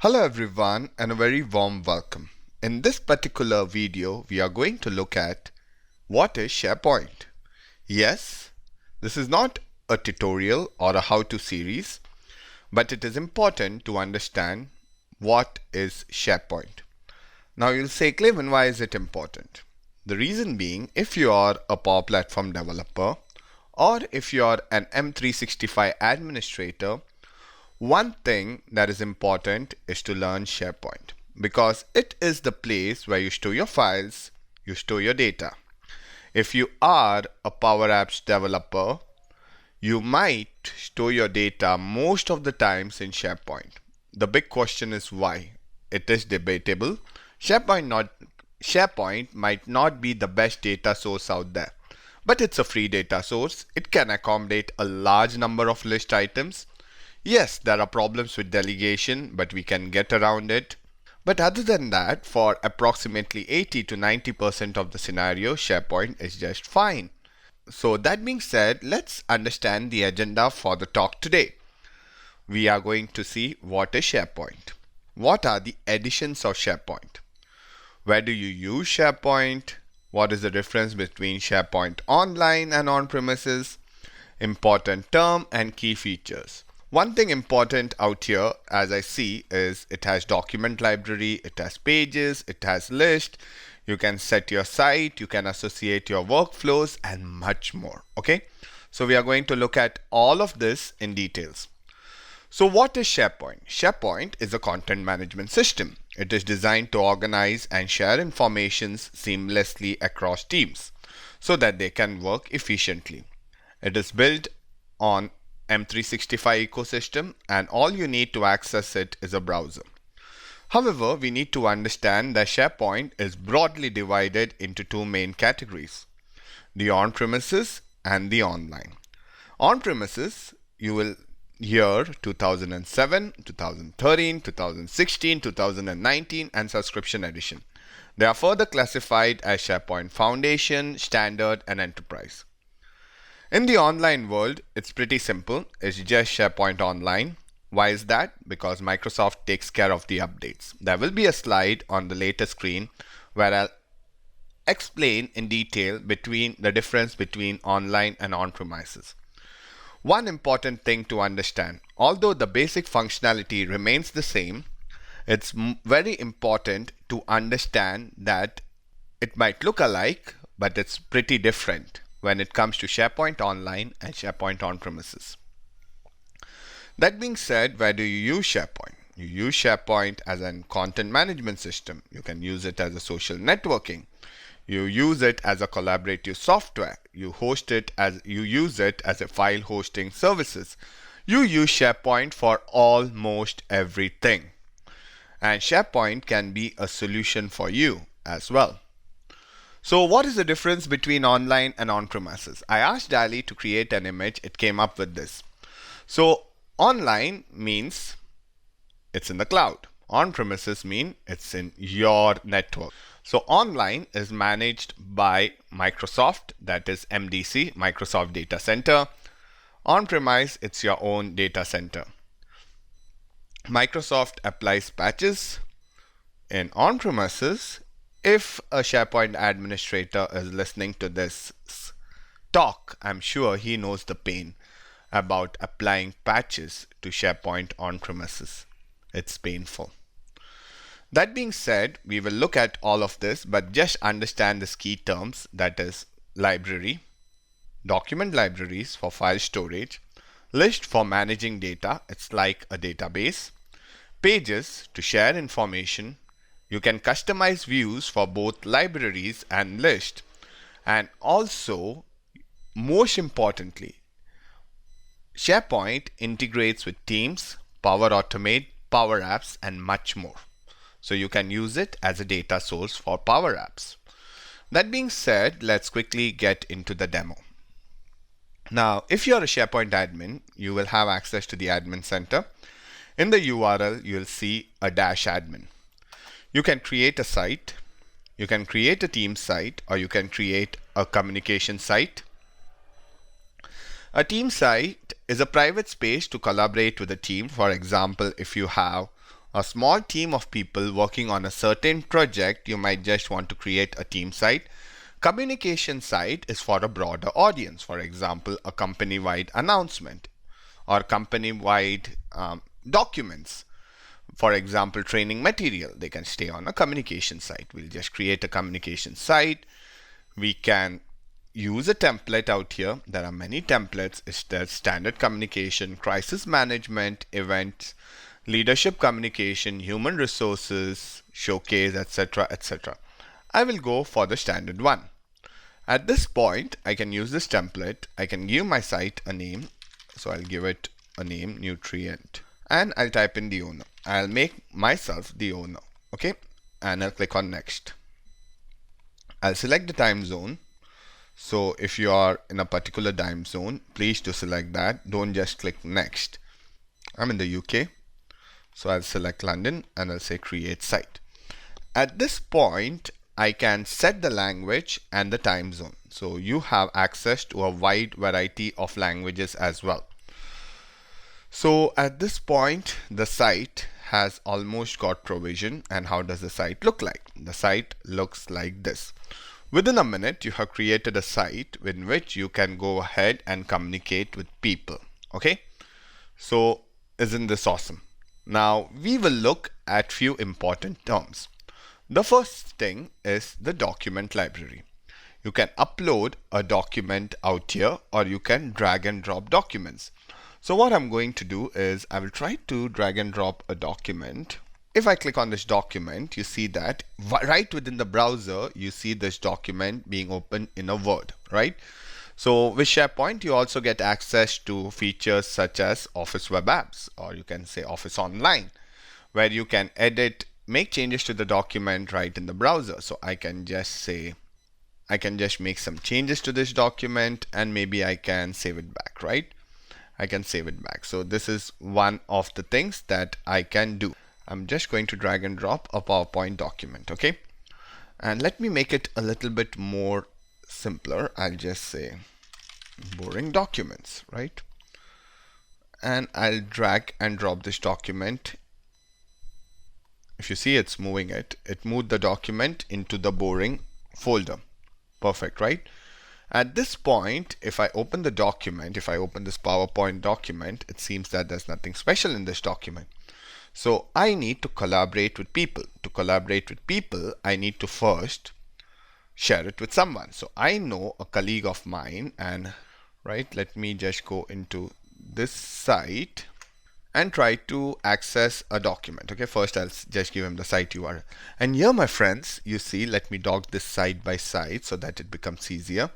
Hello everyone and a very warm welcome. In this particular video, we are going to look at what is SharePoint. Yes, this is not a tutorial or a how-to series, but it is important to understand what is SharePoint. Now you'll say, Clayton, why is it important? The reason being, if you are a Power Platform developer or if you are an M365 administrator, one thing that is important is to learn SharePoint because it is the place where you store your files, you store your data. If you are a PowerApps developer, you might store your data most of the times in SharePoint. The big question is why. It is debatable. SharePoint might not be the best data source out there, but it's a free data source. It can accommodate a large number of list items. Yes, there are problems with delegation, but we can get around it. But other than that, for approximately 80 to 90% of the scenario, SharePoint is just fine. So that being said, let's understand the agenda for the talk today. We are going to see what is SharePoint. What are the editions of SharePoint? Where do you use SharePoint? What is the difference between SharePoint Online and on-premises? Important term and key features. One thing important out here, as I see, is it has document library, it has pages, it has list, you can set your site, you can associate your workflows and much more. Okay, so we are going to look at all of this in details. So what is SharePoint? SharePoint is a content management system. It is designed to organize and share informations seamlessly across teams so that they can work efficiently. It is built on M365 ecosystem and all you need to access it is a browser. However, we need to understand that SharePoint is broadly divided into two main categories: the on-premises and the online. On-premises, you will hear 2007, 2013, 2016, 2019 and subscription edition. They are further classified as SharePoint Foundation, Standard and Enterprise. In the online world, it's pretty simple. It's just SharePoint Online. Why is that? Because Microsoft takes care of the updates. There will be a slide on the latest screen where I'll explain in detail between the difference between online and on-premises. One important thing to understand, although the basic functionality remains the same, it's very important to understand that it might look alike, but it's pretty different when it comes to SharePoint Online and SharePoint on-premises. That being said, where do you use SharePoint? You use SharePoint as a content management system. You can use it as a social networking. You use it as a collaborative software. You use it as a file hosting services. You use SharePoint for almost everything. And SharePoint can be a solution for you as well. So what is the difference between online and on-premises? I asked DALL-E to create an image. It came up with this. So online means it's in the cloud. On-premises mean it's in your network. So online is managed by Microsoft, that is MDC, Microsoft Data Center. On-premise, it's your own data center. Microsoft applies patches. In on-premises, if a SharePoint administrator is listening to this talk, I'm sure he knows the pain about applying patches to SharePoint on-premises. It's painful. That being said, we will look at all of this, but just understand these key terms, that is library, document libraries for file storage, list for managing data, it's like a database, pages to share information. You can customize views for both libraries and list. And also, most importantly, SharePoint integrates with Teams, Power Automate, PowerApps, and much more. So you can use it as a data source for PowerApps. That being said, let's quickly get into the demo. Now, if you're a SharePoint admin, you will have access to the admin center. In the URL, you'll see a -admin. You can create a site, you can create a team site, or you can create a communication site. A team site is a private space to collaborate with a team. For example, if you have a small team of people working on a certain project, you might just want to create a team site. Communication site is for a broader audience, for example, a company-wide announcement or company-wide documents. For example, training material, they can stay on a communication site. We'll just create a communication site. We can use a template out here. There are many templates. It's the standard communication, crisis management, events, leadership communication, human resources, showcase, etc., etc. I will go for the standard one. At this point, I can use this template. I can give my site a name. So I'll give it a name, nutrient, and I'll type in the owner. I'll make myself the owner. Okay, and I'll click on next. I'll select the time zone. So if you are in a particular time zone, please do select that. Don't just click next. I'm in the UK, so I'll select London and I'll say create site. At this point, I can set the language and the time zone. So you have access to a wide variety of languages as well. So at this point, the site has almost got provision. And how does the site look like? The site looks like this. Within a minute, you have created a site in which you can go ahead and communicate with people. Okay, so isn't this awesome? Now we will look at few important terms. The first thing is the document library. You can upload a document out here, or you can drag and drop documents. So what I'm going to do is I will try to drag and drop a document. If I click on this document, you see that right within the browser, you see this document being opened in a Word, right? So with SharePoint, you also get access to features such as Office Web Apps, or you can say Office Online, where you can edit, make changes to the document right in the browser. So I can just make some changes to this document and maybe I can save it back, right? I can save it back. So this is one of the things that I can do. I'm just going to drag and drop a PowerPoint document, okay? And let me make it a little bit more simpler. I'll just say boring documents, right? And I'll drag and drop this document. If you see it's moving it moved the document into the boring folder. Perfect, right? At this point, if I open the document, if I open this PowerPoint document, it seems that there's nothing special in this document. So I need to collaborate with people. To collaborate with people, I need to first share it with someone. So I know a colleague of mine, and right, let me just go into this site and try to access a document. Okay, first I'll just give him the site URL. And here, my friends, you see, let me dog this side by side so that it becomes easier.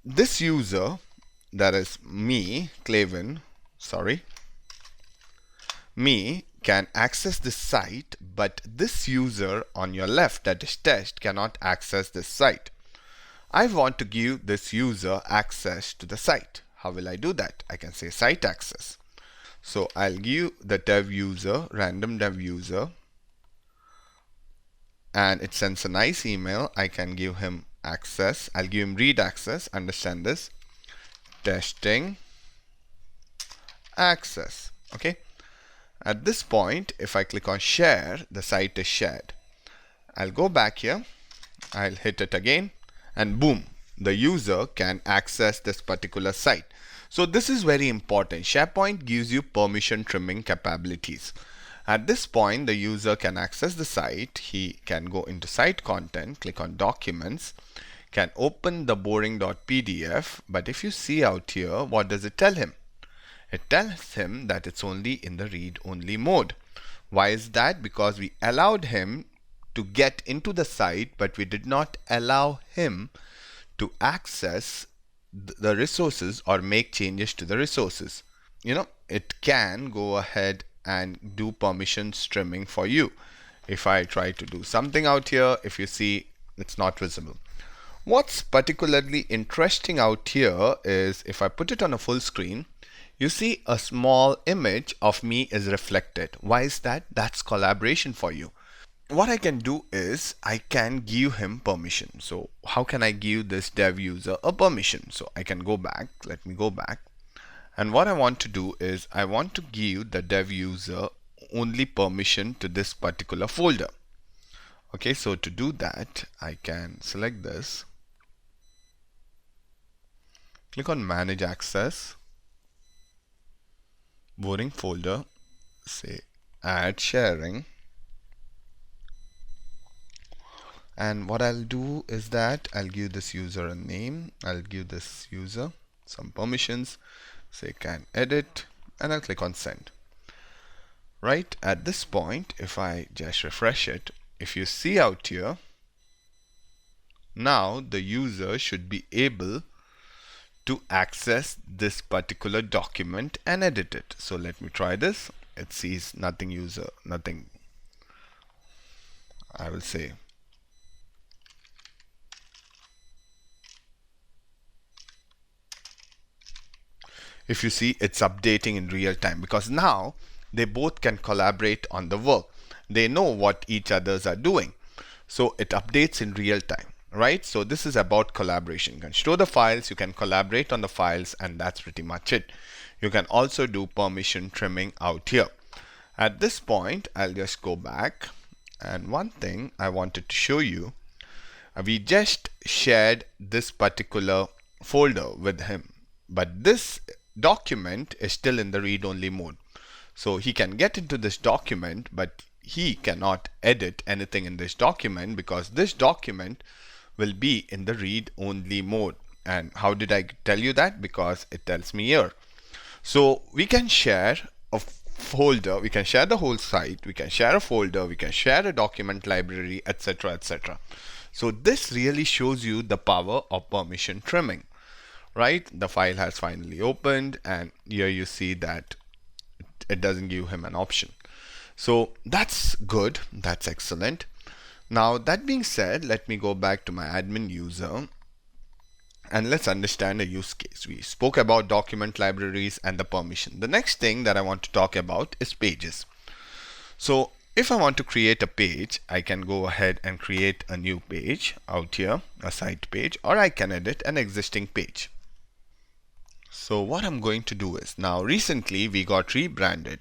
This user, that is me, Clavin, me, can access this site, but this user on your left, that is test, cannot access this site. I want to give this user access to the site. How will I do that? I can say site access. So I'll give the dev user, random dev user, and it sends a nice email. I can give him access. I'll give him read access. Understand this. Testing access. Okay. At this point, if I click on share, the site is shared. I'll go back here. I'll hit it again, and boom, the user can access this particular site. So this is very important. SharePoint gives you permission trimming capabilities. At this point, the user can access the site. He can go into site content, click on documents, can open the boring.pdf. But if you see out here, what does it tell him? It tells him that it's only in the read-only mode. Why is that? Because we allowed him to get into the site, but we did not allow him to access the resources or make changes to the resources. You know, it can go ahead and do permission trimming for you. If I try to do something out here, if you see, it's not visible. What's particularly interesting out here is if I put it on a full screen, you see a small image of me is reflected. Why is that? That's collaboration for you. What I can do is I can give him permission. So how can I give this dev user a permission? So I can go back. Let me go back. And what I want to do is I want to give the dev user only permission to this particular folder. Okay, so to do that, I can select this, click on Manage Access, Boring Folder, say Add Sharing. And what I'll do is that I'll give this user a name, I'll give this user some permissions, say can edit, and I'll click on Send. Right at this point, if I just refresh it, if you see out here, now the user should be able to access this particular document and edit it. So let me try this. It sees nothing user, nothing. I will say if you see, it's updating in real time because now they both can collaborate on the work. They know what each others are doing. So it updates in real time, right? So this is about collaboration. You can store the files, you can collaborate on the files, and that's pretty much it. You can also do permission trimming out here. At this point, I'll just go back. And one thing I wanted to show you, we just shared this particular folder with him, but this document is still in the read-only mode. So he can get into this document, but he cannot edit anything in this document because this document will be in the read-only mode. And how did I tell you that? Because it tells me here. So we can share a folder, we can share the whole site, we can share a folder, we can share a document library, etc., etc. So this really shows you the power of permission trimming. Right, the file has finally opened, and here you see that it doesn't give him an option. So that's good, that's excellent. Now that being said, let me go back to my admin user and let's understand a use case. We spoke about document libraries and the permission. The next thing that I want to talk about is pages. So if I want to create a page, I can go ahead and create a new page out here, a site page, or I can edit an existing page. So what I'm going to do is, now recently we got rebranded.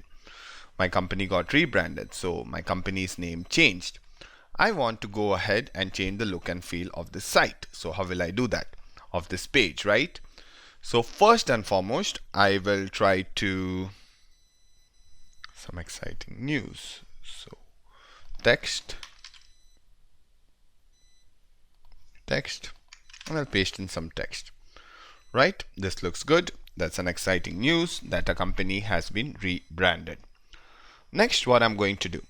My company got rebranded, so my company's name changed. I want to go ahead and change the look and feel of this site. So how will I do that? Of this page, right? So first and foremost, I will try to some exciting news. So text, and I'll paste in some text. Right, this looks good. That's an exciting news that a company has been rebranded. Next, what I'm going to do,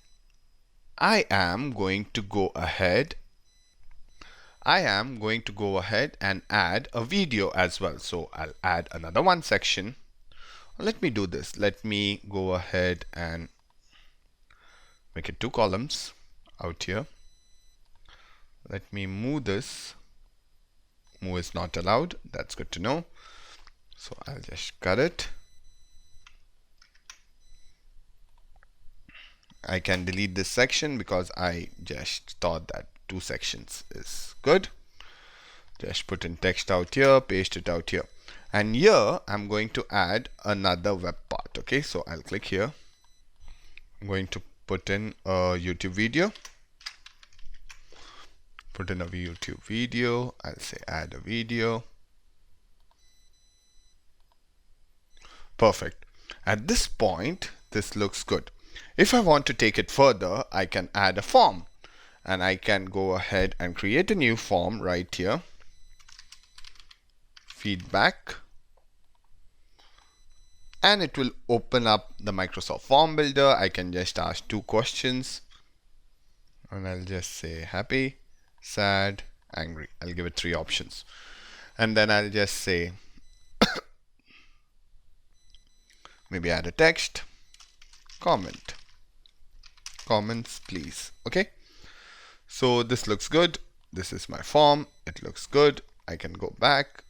I am going to go ahead and add a video as well. So I'll add another one section. Let me do this. Let me go ahead and make it 2 columns out here. Let me move this. Move is not allowed. That's good to know. So I'll just cut it. I can delete this section because I just thought that 2 sections is good. Just put in text out here, paste it out here. And here I'm going to add another web part. Okay, so I'll click here. I'm going to put in a YouTube video. Put in a YouTube video. I'll say add a video. Perfect. At this point, this looks good. If I want to take it further, I can add a form, and I can go ahead and create a new form right here. Feedback. And it will open up the Microsoft Form Builder. I can just ask 2 questions, and I'll just say happy, sad, angry. I'll give it 3 options. And then I'll just say maybe add a text, comment, comments please. Okay, so this looks good. This is my form. It looks good. I can go back.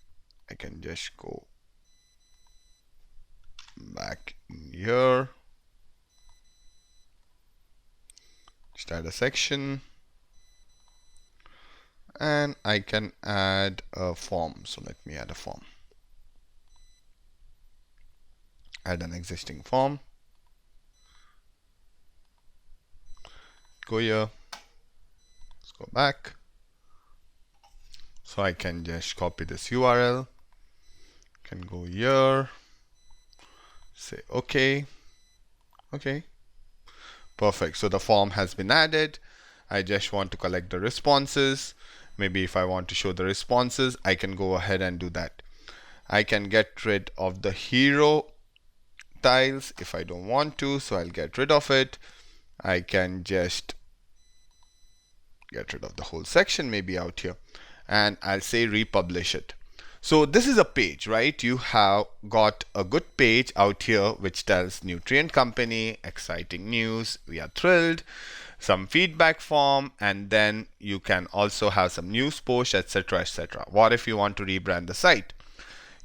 I can just go back in here. Just add a section. And I can add a form. So let me add a form. Add an existing form. go here. Let's go back. So I can just copy this URL. Can go here. Say OK. OK. Perfect. So the form has been added. I just want to collect the responses. Maybe if I want to show the responses, I can go ahead and do that. I can get rid of the hero tiles if I don't want to, so I'll get rid of it. I can just get rid of the whole section, maybe out here, and I'll say republish it. So this is a page, right? You have got a good page out here which tells nutrient company, exciting news, we are thrilled, some feedback form, and then you can also have some news post, etc., etc. What if you want to rebrand the site?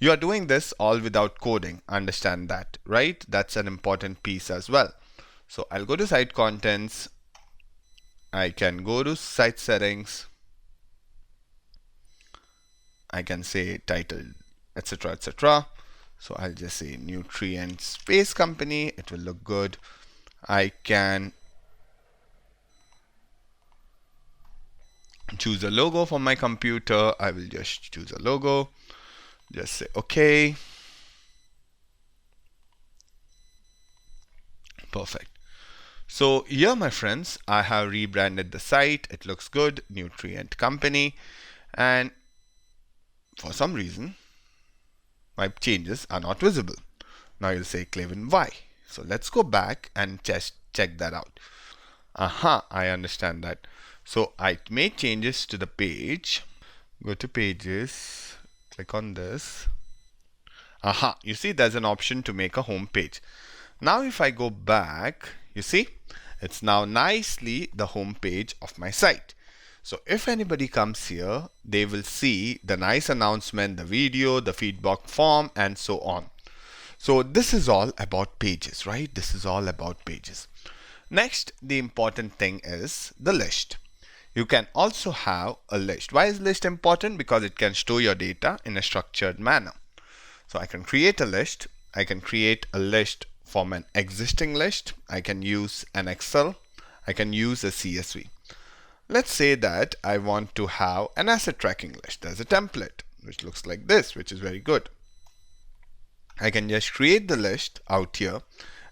You are doing this all without coding. Understand that, right? That's an important piece as well. So I'll go to site contents. I can go to site settings. I can say title, etc., etc. So I'll just say nutrient space company. It will look good. I can choose a logo for my computer. I will just choose a logo. Just say OK. Perfect. So here, my friends, I have rebranded the site. It looks good, nutrient company, and for some reason my changes are not visible. Now you'll say, Clavin, why? So let's go back and just check that out. I understand that. So I made changes to the page. Go to pages, click on this. You see there's an option to make a home page. Now if I go back, you see it's now nicely the home page of my site. So if anybody comes here, they will see the nice announcement, the video, the feedback form, and so on. So this is all about pages, right? This is all about pages. Next, the important thing is the list. You can also have a list. Why is list important? Because it can store your data in a structured manner. So I can create a list. I can create a list from an existing list. I can use an Excel. I can use a CSV. Let's say that I want to have an asset tracking list. There's a template which looks like this, which is very good. I can just create the list out here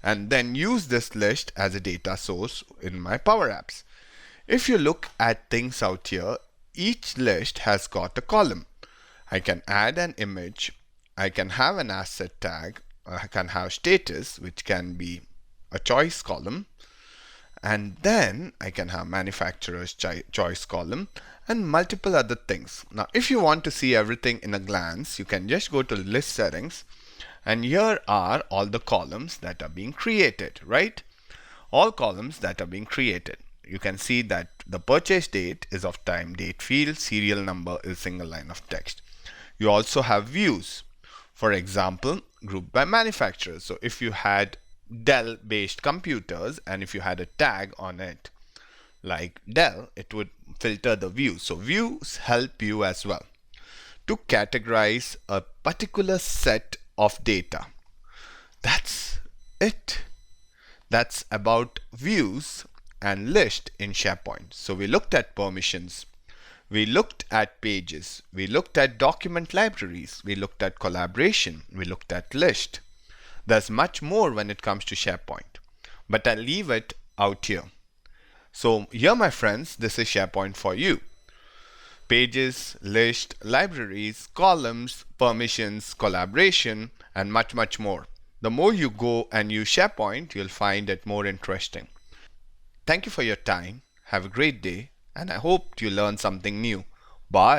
and then use this list as a data source in my PowerApps. If you look at things out here, each list has got a column. I can add an image. I can have an asset tag. I can have status, which can be a choice column. And then I can have manufacturer's choice column and multiple other things. Now, if you want to see everything in a glance, you can just go to list settings, and here are all the columns that are being created, right? All columns that are being created. You can see that the purchase date is of time date field, serial number is single line of text. You also have views. For example, grouped by manufacturers. So if you had Dell based computers and if you had a tag on it like Dell, it would filter the views. So views help you as well to categorize a particular set of data. That's it. That's about views and list in SharePoint. So we looked at permissions, we looked at pages, we looked at document libraries, we looked at collaboration, we looked at list. There's much more when it comes to SharePoint, but I'll leave it out here. So here, my friends, this is SharePoint for you. Pages, list, libraries, columns, permissions, collaboration, and much, much more. The more you go and use SharePoint, you'll find it more interesting. Thank you for your time. Have a great day, and I hope you learn something new. Bye.